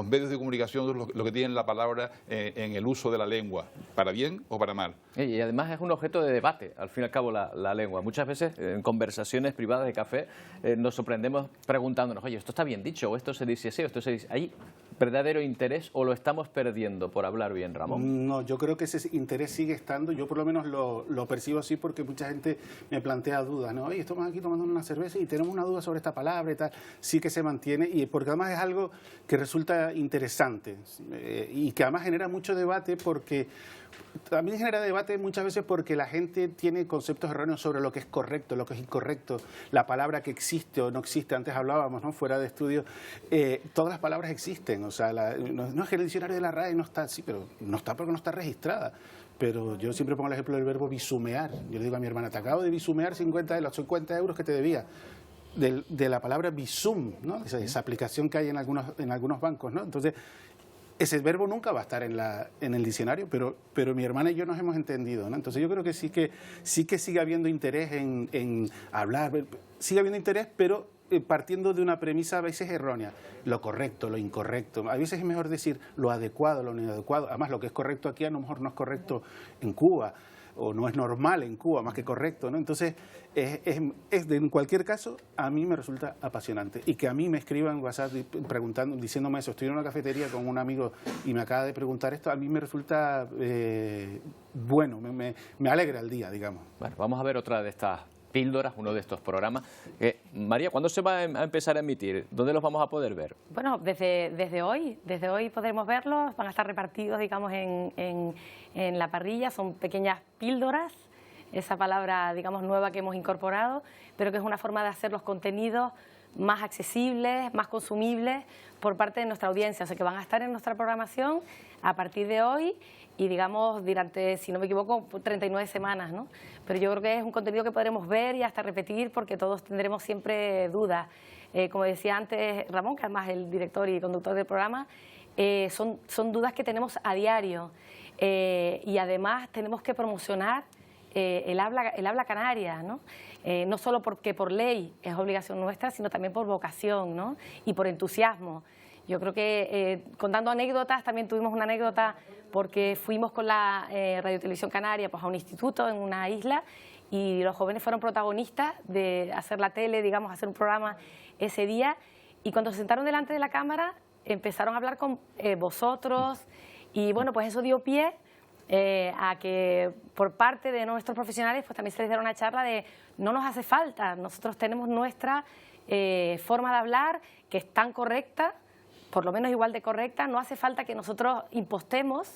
Speaker 22: medios de comunicación, lo que tienen la palabra en el uso de la lengua, para bien o para mal.
Speaker 1: Y además es un objeto de debate, al fin y al cabo, la lengua. Muchas veces en conversaciones privadas de café nos sorprendemos preguntándonos, oye, ¿esto está bien dicho? ¿O esto se dice así? ¿O esto se dice? ¿Hay verdadero interés o lo estamos perdiendo por hablar bien, Ramón?
Speaker 21: No, yo creo que ese interés sigue estando. Yo por lo menos lo percibo así, porque mucha gente me plantea dudas, ¿no? Oye, estamos aquí tomando una cerveza y tenemos una duda sobre esta palabra y tal. Sí que se mantiene, y porque además es algo que resulta interesante y que además genera mucho debate, porque también genera debate muchas veces porque la gente tiene conceptos erróneos sobre lo que es correcto, lo que es incorrecto, la palabra que existe o no existe. Antes hablábamos, ¿no?, fuera de estudio, todas las palabras existen, o sea, no es que el diccionario de la RAE no está, sí, pero no está porque no está registrada. Pero yo siempre pongo el ejemplo del verbo bisumear. Yo le digo a mi hermana, te acabo de bisumear 50 de los 50 euros que te debía. De la palabra visum, ¿no?, esa aplicación que hay en algunos bancos, ¿no? Entonces, ese verbo nunca va a estar en el diccionario, pero mi hermana y yo nos hemos entendido, ¿no? Entonces yo creo que sí que sigue habiendo interés en hablar, sigue habiendo interés, pero partiendo de una premisa a veces errónea, lo correcto, lo incorrecto. A veces es mejor decir lo adecuado, lo inadecuado. Además, lo que es correcto aquí a lo mejor no es correcto en Cuba, o no es normal en Cuba más que correcto, ¿no? Entonces, en cualquier caso, a mí me resulta apasionante. Y que a mí me escriban en WhatsApp preguntando, diciéndome eso, estoy en una cafetería con un amigo y me acaba de preguntar esto, a mí me resulta bueno, me alegra el día, digamos.
Speaker 1: Bueno, vamos a ver otra de estas píldoras, uno de estos programas. María, ¿cuándo se va a empezar a emitir? ¿Dónde los vamos a poder ver?
Speaker 3: Bueno, desde hoy podremos verlos, van a estar repartidos, digamos, en la parrilla, son pequeñas píldoras, esa palabra, digamos, nueva que hemos incorporado, pero que es una forma de hacer los contenidos más accesibles, más consumibles por parte de nuestra audiencia, o sea que van a estar en nuestra programación a partir de hoy y, digamos, durante, si no me equivoco, 39 semanas, ¿no? Pero yo creo que es un contenido que podremos ver y hasta repetir, porque todos tendremos siempre dudas. Como decía antes Ramón, que además es el director y conductor del programa, son dudas que tenemos a diario y además tenemos que promocionar el habla canaria, ¿no? No solo porque por ley es obligación nuestra, sino también por vocación, ¿no?, y por entusiasmo. Yo creo que contando anécdotas, también tuvimos una anécdota porque fuimos con la Radio Televisión Canaria pues, a un instituto en una isla y los jóvenes fueron protagonistas de hacer la tele, digamos, hacer un programa ese día, y cuando se sentaron delante de la cámara empezaron a hablar con vosotros y bueno, pues eso dio pie a que por parte de nuestros profesionales pues también se les diera una charla de no nos hace falta, nosotros tenemos nuestra forma de hablar que es tan correcta por lo menos igual de correcta. No hace falta que nosotros impostemos,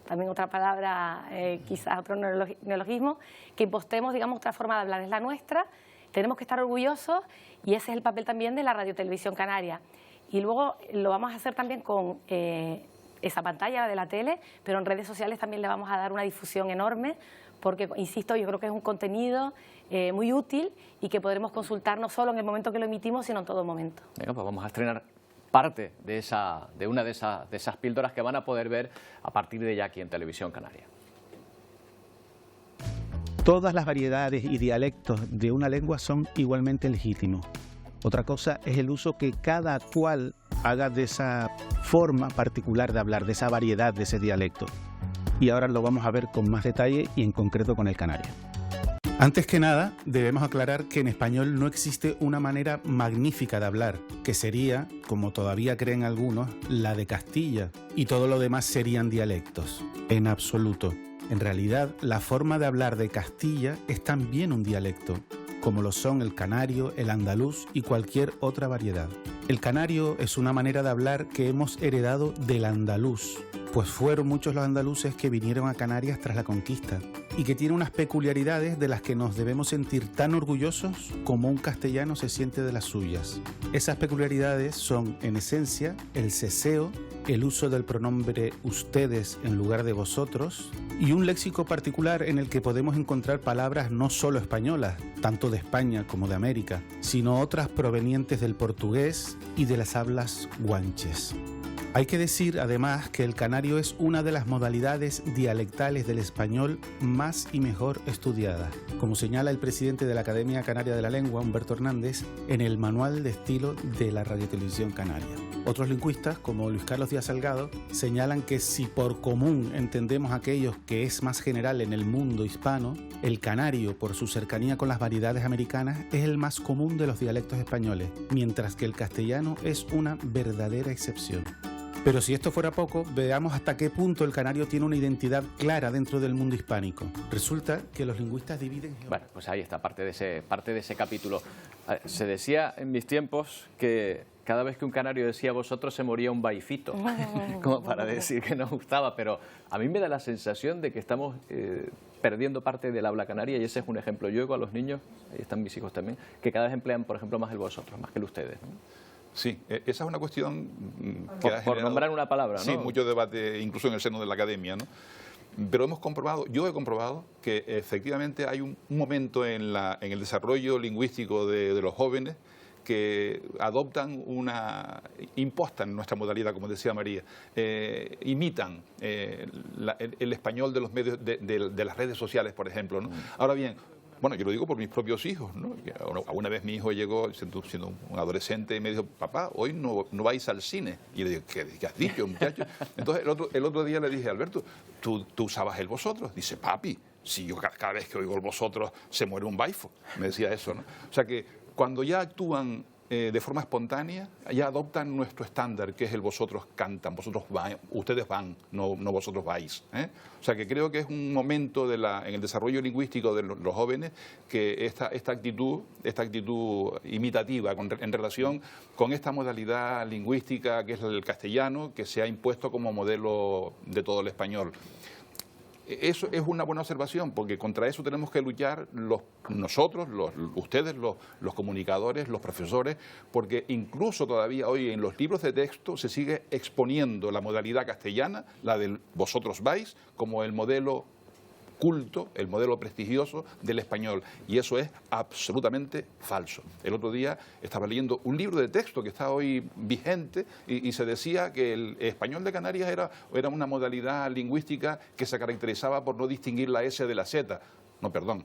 Speaker 3: también otra palabra, quizás otro neologismo, que impostemos, digamos, otra forma de hablar, es la nuestra, tenemos que estar orgullosos y ese es el papel también de la Radiotelevisión Canaria. Y luego lo vamos a hacer también con esa pantalla de la tele, pero en redes sociales también le vamos a dar una difusión enorme, porque, insisto, yo creo que es un contenido muy útil y que podremos consultar no solo en el momento que lo emitimos, sino en todo momento.
Speaker 1: Venga, pues vamos a estrenar parte de una de esas píldoras que van a poder ver a partir de ya aquí en Televisión Canaria.
Speaker 20: Todas las variedades y dialectos de una lengua son igualmente legítimos. Otra cosa es el uso que cada cual haga de esa forma particular de hablar, de esa variedad de ese dialecto. Y ahora lo vamos a ver con más detalle y en concreto con el canario. Antes que nada, debemos aclarar que en español no existe una manera magnífica de hablar, que sería, como todavía creen algunos, la de Castilla, y todo lo demás serían dialectos. En absoluto. En realidad, la forma de hablar de Castilla es también un dialecto, como lo son el canario, el andaluz y cualquier otra variedad. El canario es una manera de hablar que hemos heredado del andaluz, pues fueron muchos los andaluces que vinieron a Canarias tras la conquista y que tiene unas peculiaridades de las que nos debemos sentir tan orgullosos como un castellano se siente de las suyas. Esas peculiaridades son, en esencia, el ceseo, el uso del pronombre ustedes en lugar de vosotros y un léxico particular en el que podemos encontrar palabras no solo españolas, tanto de España como de América, sino otras provenientes del portugués y de las hablas guanches. Hay que decir, además, que el canario es una de las modalidades dialectales del español más y mejor estudiadas, como señala el presidente de la Academia Canaria de la Lengua, Humberto Hernández, en el Manual de Estilo de la Radiotelevisión Canaria. Otros lingüistas, como Luis Carlos Díaz Salgado, señalan que si por común entendemos aquello que es más general en el mundo hispano, el canario, por su cercanía con las variedades americanas, es el más común de los dialectos españoles, mientras que el castellano es una verdadera excepción. Pero si esto fuera poco, veamos hasta qué punto el canario tiene una identidad clara dentro del mundo hispánico. Resulta que los lingüistas dividen...
Speaker 1: Bueno, pues ahí está, parte de ese capítulo. Se decía en mis tiempos que cada vez que un canario decía vosotros se moría un baifito, como para decir que nos gustaba, pero a mí me da la sensación de que estamos perdiendo parte del habla canaria y ese es un ejemplo. Yo oigo a los niños, ahí están mis hijos también, que cada vez emplean, por ejemplo, más el vosotros, más que el ustedes, ¿no?
Speaker 22: Sí, esa es una cuestión que ha generado,
Speaker 1: por nombrar una palabra, ¿no?
Speaker 22: Sí, mucho debate, incluso en el seno de la academia, ¿no? Pero yo he comprobado que efectivamente hay un momento en el desarrollo lingüístico de los jóvenes que impostan nuestra modalidad, como decía María, imitan el español de los medios, de las redes sociales, por ejemplo, ¿no? Ahora bien, bueno, yo lo digo por mis propios hijos, ¿no? Alguna vez mi hijo llegó siendo un adolescente y me dijo, papá, hoy no vais al cine. Y le digo, ¿qué has dicho, muchacho? Entonces el otro día le dije, Alberto, ¿tú usabas el vosotros? Dice, papi, si yo cada vez que oigo el vosotros se muere un baifo. Me decía eso, ¿no? O sea que cuando ya actúan de forma espontánea, ya adoptan nuestro estándar, que es el vosotros cantan, ustedes van, no vosotros vais, ¿eh? O sea que creo que es un momento en el desarrollo lingüístico de los jóvenes que esta actitud imitativa en relación con esta modalidad lingüística que es el castellano, que se ha impuesto como modelo de todo el español. Eso es una buena observación, porque contra eso tenemos que luchar nosotros, ustedes, los comunicadores, los profesores, porque incluso todavía hoy en los libros de texto se sigue exponiendo la modalidad castellana, la del vosotros vais, como el modelo culto, el modelo prestigioso del español, y eso es absolutamente falso. El otro día estaba leyendo un libro de texto que está hoy vigente y se decía que el español de Canarias era una modalidad lingüística que se caracterizaba por no distinguir la S de la Z. No, perdón,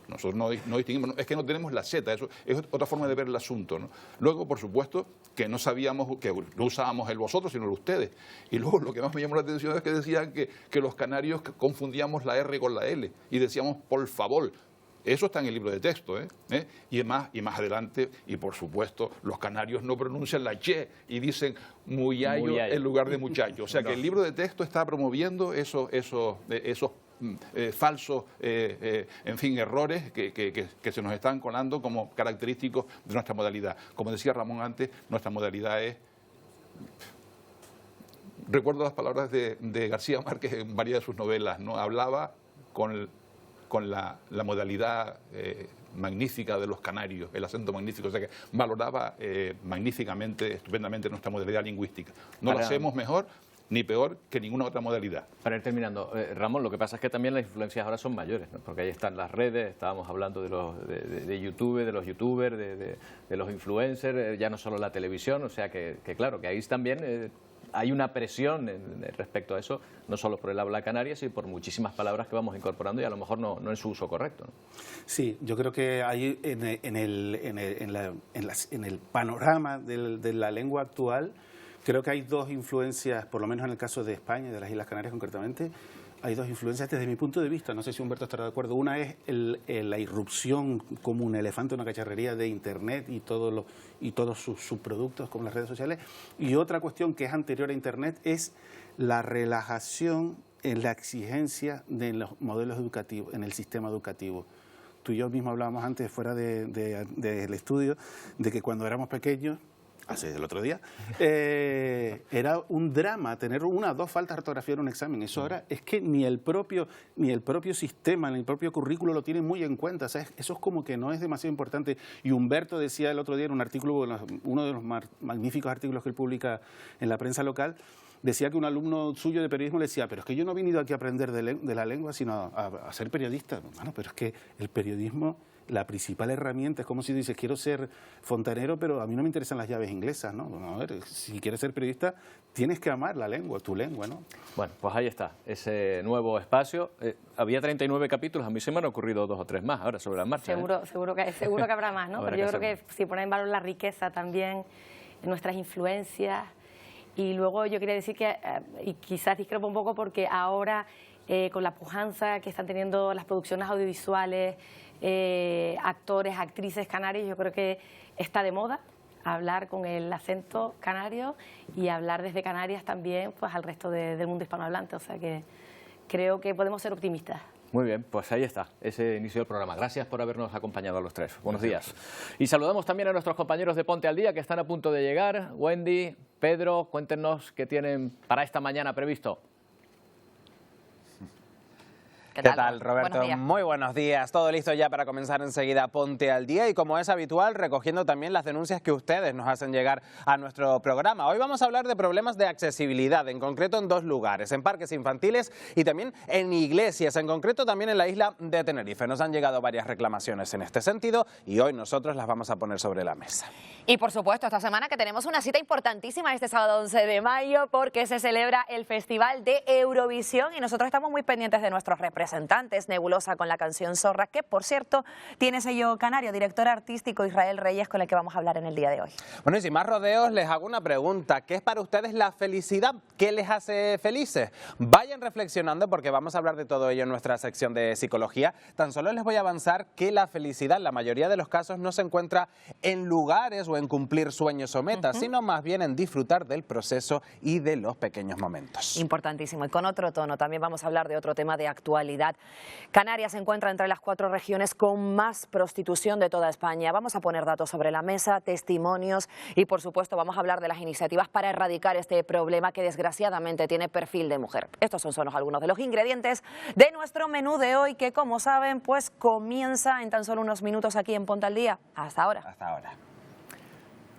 Speaker 22: nosotros no distinguimos, es que no tenemos la Z, eso es otra forma de ver el asunto, ¿no? Luego, por supuesto, que no sabíamos, que no usábamos el vosotros, sino el ustedes. Y luego lo que más me llamó la atención es que decían que los canarios confundíamos la R con la L y decíamos, por favor. Eso está en el libro de texto, ¿eh? Y más adelante, y por supuesto, los canarios no pronuncian la che y dicen muyayo en lugar de muchacho. O sea que el libro de texto está promoviendo esos falsos, en fin, errores que se nos están colando como característicos de nuestra modalidad. Como decía Ramón antes, nuestra modalidad es recuerdo las palabras de García Márquez en varias de sus novelas, ¿no? Hablaba con la modalidad magnífica de los canarios, el acento magnífico, o sea que valoraba magníficamente, estupendamente nuestra modalidad lingüística. No lo hacemos mejor ni peor que ninguna otra modalidad.
Speaker 1: Para ir terminando, Ramón, lo que pasa es que también las influencias ahora son mayores, ¿no? Porque ahí están las redes, estábamos hablando de YouTube, de los youtubers, de los influencers, ya no solo la televisión, o sea que claro, que ahí también hay una presión respecto a eso, no solo por el habla canaria, sino por muchísimas palabras que vamos incorporando y a lo mejor no en su uso correcto, ¿no?
Speaker 21: Sí, yo creo que hay en el panorama de la lengua actual, creo que hay dos influencias, por lo menos en el caso de España y de las Islas Canarias concretamente, hay dos influencias desde mi punto de vista, no sé si Humberto estará de acuerdo. Una es la irrupción como un elefante en una cacharrería de Internet y todos sus subproductos como las redes sociales. Y otra cuestión que es anterior a Internet es la relajación en la exigencia de los modelos educativos, en el sistema educativo. Tú y yo mismo hablábamos antes, fuera del estudio, de que cuando éramos pequeños, el otro día, era un drama tener 1 o 2 faltas de ortografía en un examen. Eso ahora es que ni el propio sistema, ni el propio currículo lo tiene muy en cuenta. O sea, eso es como que no es demasiado importante. Y Humberto decía el otro día en un artículo, uno de los magníficos artículos que él publica en la prensa local, decía que un alumno suyo de periodismo le decía, pero es que yo no he venido aquí a aprender de la lengua, sino a ser periodista. Bueno, pero es que el periodismo, la principal herramienta, es como si dices, quiero ser fontanero, pero a mí no me interesan las llaves inglesas, ¿no? Bueno, a ver, si quieres ser periodista, tienes que amar la lengua, tu lengua, ¿no?
Speaker 1: Bueno, pues ahí está, ese nuevo espacio. Había 39 capítulos, a mí se me han ocurrido 2 o 3 más ahora sobre la marcha.
Speaker 3: Seguro que habrá más, ¿no? Pero yo creo que si ponen en valor la riqueza también, nuestras influencias. Y luego yo quería decir que, y quizás discrepo un poco porque ahora, con la pujanza que están teniendo las producciones audiovisuales, actores, actrices canarios, yo creo que está de moda hablar con el acento canario y hablar desde Canarias también pues al resto del mundo hispanohablante, o sea que creo que podemos ser optimistas.
Speaker 1: Muy bien, pues ahí está, ese inicio del programa. Gracias por habernos acompañado a los 3. Buenos días. Y saludamos también a nuestros compañeros de Ponte al Día que están a punto de llegar. Wendy, Pedro, cuéntenos qué tienen para esta mañana previsto.
Speaker 4: ¿Qué tal, Roberto? Muy buenos días. Todo listo ya para comenzar enseguida Ponte al Día y, como es habitual, recogiendo también las denuncias que ustedes nos hacen llegar a nuestro programa. Hoy vamos a hablar de problemas de accesibilidad, en concreto en 2 lugares, en parques infantiles y también en iglesias, en concreto también en la isla de Tenerife. Nos han llegado varias reclamaciones en este sentido y hoy nosotros las vamos a poner sobre la mesa.
Speaker 5: Y por supuesto, esta semana que tenemos una cita importantísima este sábado 11 de mayo porque se celebra el Festival de Eurovisión y nosotros estamos muy pendientes de nuestros representantes. Nebulosa con la canción Zorra, que por cierto tiene sello canario, director artístico Israel Reyes, con el que vamos a hablar en el día de hoy.
Speaker 4: Bueno, y sin más rodeos les hago una pregunta. ¿Qué es para ustedes la felicidad? ¿Qué les hace felices? Vayan reflexionando porque vamos a hablar de todo ello en nuestra sección de psicología. Tan solo les voy a avanzar que la felicidad en la mayoría de los casos no se encuentra en lugares o en cumplir sueños o metas, sino más bien en disfrutar del proceso y de los pequeños momentos.
Speaker 5: Importantísimo. Y con otro tono también vamos a hablar de otro tema de actualidad. Canarias se encuentra entre las 4 regiones con más prostitución de toda España. Vamos a poner datos sobre la mesa, testimonios y, por supuesto, vamos a hablar de las iniciativas para erradicar este problema que desgraciadamente tiene perfil de mujer. Estos son solo algunos de los ingredientes de nuestro menú de hoy que, como saben, pues comienza en tan solo unos minutos aquí en Ponte al Día. Hasta ahora.
Speaker 4: Hasta ahora.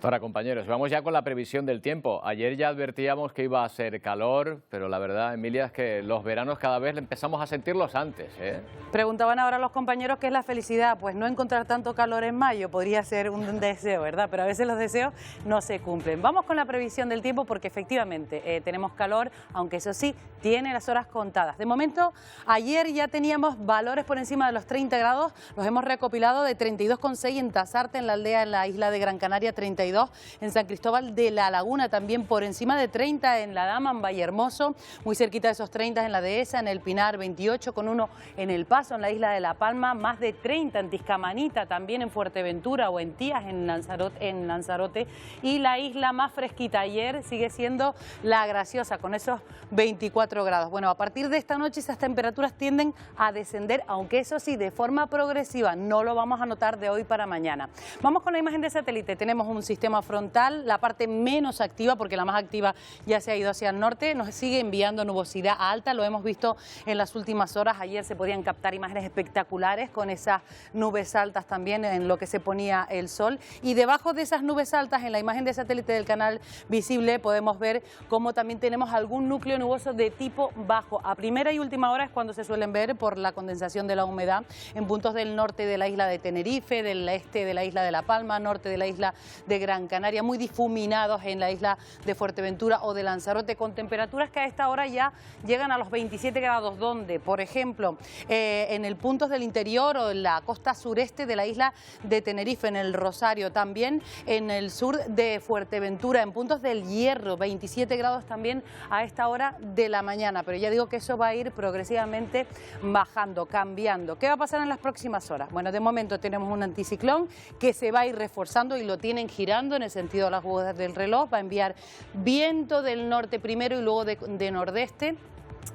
Speaker 1: Ahora, compañeros, vamos ya con la previsión del tiempo. Ayer ya advertíamos que iba a ser calor, pero la verdad, Emilia, es que los veranos cada vez empezamos a sentirlos antes, ¿eh?
Speaker 23: Preguntaban ahora los compañeros qué es la felicidad. Pues no encontrar tanto calor en mayo podría ser un deseo, ¿verdad? Pero a veces los deseos no se cumplen. Vamos con la previsión del tiempo porque efectivamente tenemos calor, aunque eso sí, tiene las horas contadas. De momento, ayer ya teníamos valores por encima de los 30 grados, los hemos recopilado de 32,6 en Tasarte, en la aldea, en la isla de Gran Canaria, 32 en San Cristóbal de la Laguna, también por encima de 30 en La Dama, en Vallehermoso, muy cerquita de esos 30 en la Dehesa, en el Pinar, 28,1 en El Paso, en la isla de La Palma, más de 30 en Tiscamanita, también en Fuerteventura o en Tías, en Lanzarote, y la isla más fresquita ayer sigue siendo La Graciosa, con esos 24 grados. Bueno, a partir de esta noche esas temperaturas tienden a descender, aunque eso sí, de forma progresiva, no lo vamos a notar de hoy para mañana. Vamos con la imagen de satélite, tenemos un sistema sistema frontal, la parte menos activa, porque la más activa ya se ha ido hacia el norte, nos sigue enviando nubosidad alta, lo hemos visto en las últimas horas. Ayer se podían captar imágenes espectaculares con esas nubes altas también en lo que se ponía el sol, y debajo de esas nubes altas, en la imagen de satélite del canal visible, podemos ver cómo también tenemos algún núcleo nuboso de tipo bajo. A primera y última hora es cuando se suelen ver por la condensación de la humedad en puntos del norte de la isla de Tenerife, del este de la isla de La Palma, norte de la isla de Gran Canaria, muy difuminados en la isla de Fuerteventura o de Lanzarote, con temperaturas que a esta hora ya llegan a los 27 grados, donde, por ejemplo, en el punto del interior o en la costa sureste de la isla de Tenerife, en el Rosario, también en el sur de Fuerteventura, en puntos del Hierro, 27 grados también a esta hora de la mañana, pero ya digo que eso va a ir progresivamente bajando, cambiando. ¿Qué va a pasar en las próximas horas? Bueno, de momento tenemos un anticiclón que se va a ir reforzando y lo tienen girando en el sentido de las agujas del reloj, va a enviar viento del norte primero y luego de nordeste,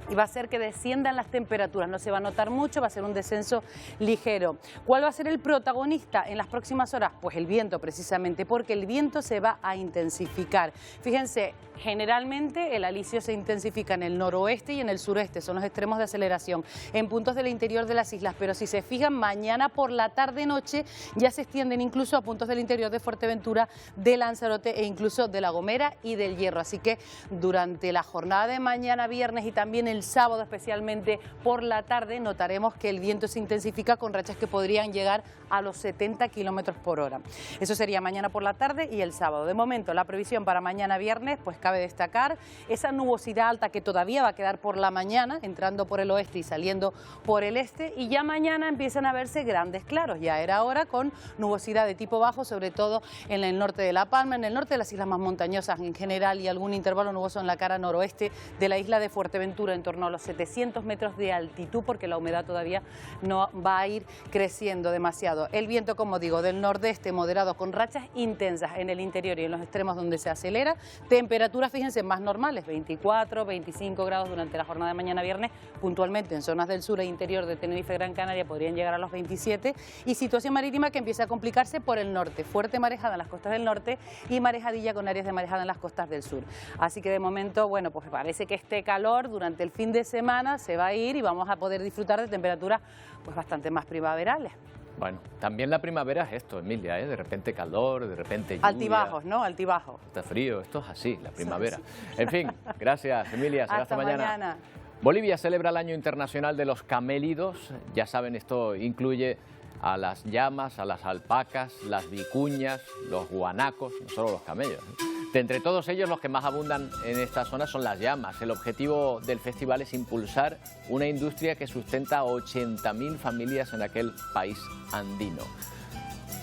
Speaker 23: y va a hacer que desciendan las temperaturas, no se va a notar mucho, va a ser un descenso ligero. ¿Cuál va a ser el protagonista en las próximas horas? Pues el viento, precisamente, porque el viento se va a intensificar. Fíjense, generalmente el alisio se intensifica en el noroeste y en el sureste, son los extremos de aceleración, en puntos del interior de las islas, pero si se fijan, mañana por la tarde-noche ya se extienden incluso a puntos del interior de Fuerteventura, de Lanzarote e incluso de La Gomera y del Hierro. Así que durante la jornada de mañana viernes y también el sábado, especialmente por la tarde, notaremos que el viento se intensifica con rachas que podrían llegar a los 70 kilómetros por hora. Eso sería mañana por la tarde y el sábado. De momento, la previsión para mañana viernes, pues cabe destacar esa nubosidad alta que todavía va a quedar por la mañana, entrando por el oeste y saliendo por el este, y ya mañana empiezan a verse grandes claros. Ya era hora, con nubosidad de tipo bajo, sobre todo en el norte de La Palma, en el norte de las islas más montañosas en general, y algún intervalo nuboso en la cara noroeste de la isla de Fuerteventura, en torno a los 700 metros de altitud, porque la humedad todavía no va a ir creciendo demasiado. El viento, como digo, del nordeste moderado, con rachas intensas en el interior y en los extremos donde se acelera. Temperaturas, fíjense, más normales, 24, 25 grados durante la jornada de mañana viernes, puntualmente en zonas del sur e interior de Tenerife, Gran Canaria, podrían llegar a los 27, y situación marítima que empieza a complicarse por el norte, fuerte marejada en las costas del norte y marejadilla con áreas de marejada en las costas del sur. Así que de momento, bueno, pues parece que este calor durante el fin de semana se va a ir y vamos a poder disfrutar de temperaturas pues bastante más primaverales.
Speaker 1: Bueno, también la primavera es esto, Emilia, de repente calor, de repente lluvia.
Speaker 23: Altibajos, ¿no? Altibajos.
Speaker 1: Está frío, esto es así, la primavera. En fin, gracias, Emilia, será hasta
Speaker 23: mañana.
Speaker 1: Bolivia celebra el Año Internacional de los Camélidos. Ya saben, esto incluye a las llamas, a las alpacas, las vicuñas, los guanacos, no solo los camellos. De entre todos ellos, los que más abundan en esta zona son las llamas. El objetivo del festival es impulsar una industria que sustenta a 80.000 familias en aquel país andino.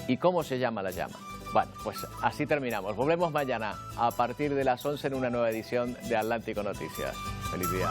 Speaker 1: ¿Y cómo se llama la llama? Bueno, pues así terminamos. Volvemos mañana a partir de las 11 en una nueva edición de Atlántico Noticias. ¡Feliz día!